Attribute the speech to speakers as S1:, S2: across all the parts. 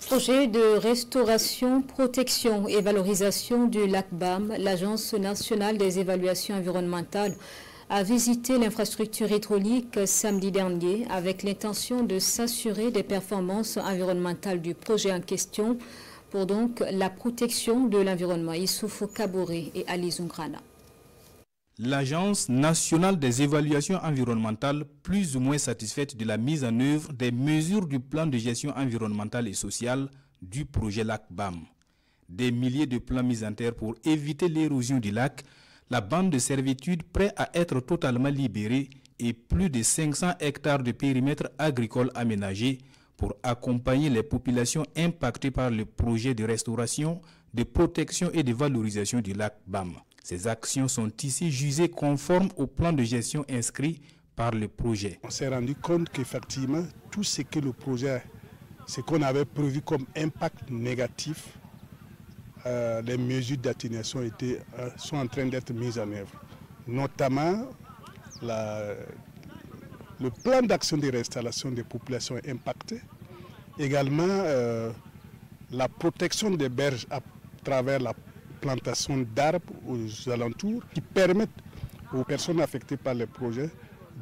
S1: Projet de restauration, protection et valorisation du lac BAM, l'Agence nationale des évaluations environnementales a visité l'infrastructure hydraulique samedi dernier avec l'intention de s'assurer des performances environnementales du projet en question pour donc la protection de l'environnement. Issoufou Kaboré et Ali Zungrana.
S2: L'Agence nationale des évaluations environnementales, plus ou moins satisfaite de la mise en œuvre des mesures du plan de gestion environnementale et sociale du projet lac BAM. Des milliers de plans mis en terre pour éviter l'érosion du lac, la bande de servitude prête à être totalement libérée et plus de 500 hectares de périmètre agricole aménagés pour accompagner les populations impactées par le projet de restauration, de protection et de valorisation du lac BAM. Ces actions sont ici jugées conformes au plan de gestion inscrit par le projet.
S3: On s'est rendu compte qu'effectivement, tout ce que le projet, ce qu'on avait prévu comme impact négatif, les mesures d'atténuation sont en train d'être mises en œuvre. Notamment, le plan d'action de restauration des populations impactées, également la protection des berges à travers la plantation d'arbres aux alentours qui permettent aux personnes affectées par le projet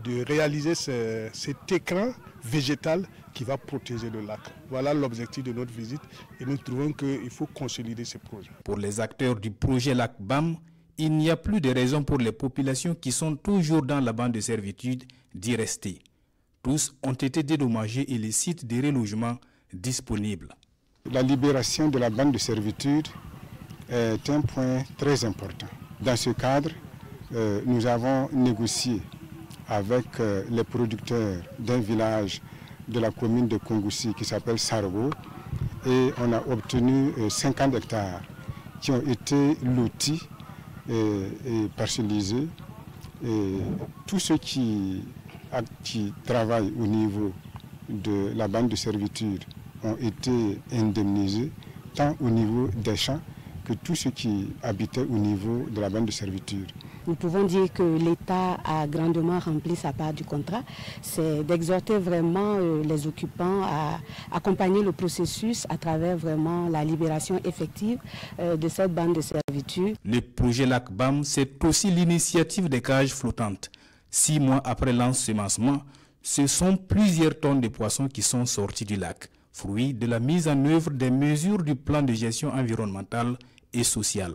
S3: de réaliser cet écran végétal qui va protéger le lac. Voilà l'objectif de notre visite et nous trouvons qu'il faut consolider ce projet.
S2: Pour les acteurs du projet lac BAM, il n'y a plus de raison pour les populations qui sont toujours dans la bande de servitude d'y rester. Tous ont été dédommagés et les sites de relogement disponibles.
S4: La libération de la bande de servitude est un point très important. Dans ce cadre, nous avons négocié avec les producteurs d'un village de la commune de Kongoussi qui s'appelle Sargo et on a obtenu 50 hectares qui ont été lotis et parcellisés. Et tous ceux qui travaillent au niveau de la bande de servitude ont été indemnisés tant au niveau des champs que tous ceux qui habitaient au niveau de la bande de servitude.
S5: Nous pouvons dire que l'État a grandement rempli sa part du contrat. C'est d'exhorter vraiment les occupants à accompagner le processus à travers vraiment la libération effective de cette bande de servitude.
S2: Le projet lac BAM, c'est aussi l'initiative des cages flottantes. 6 mois après l'ensemencement, ce sont plusieurs tonnes de poissons qui sont sortis du lac, fruit de la mise en œuvre des mesures du plan de gestion environnementale et sociale.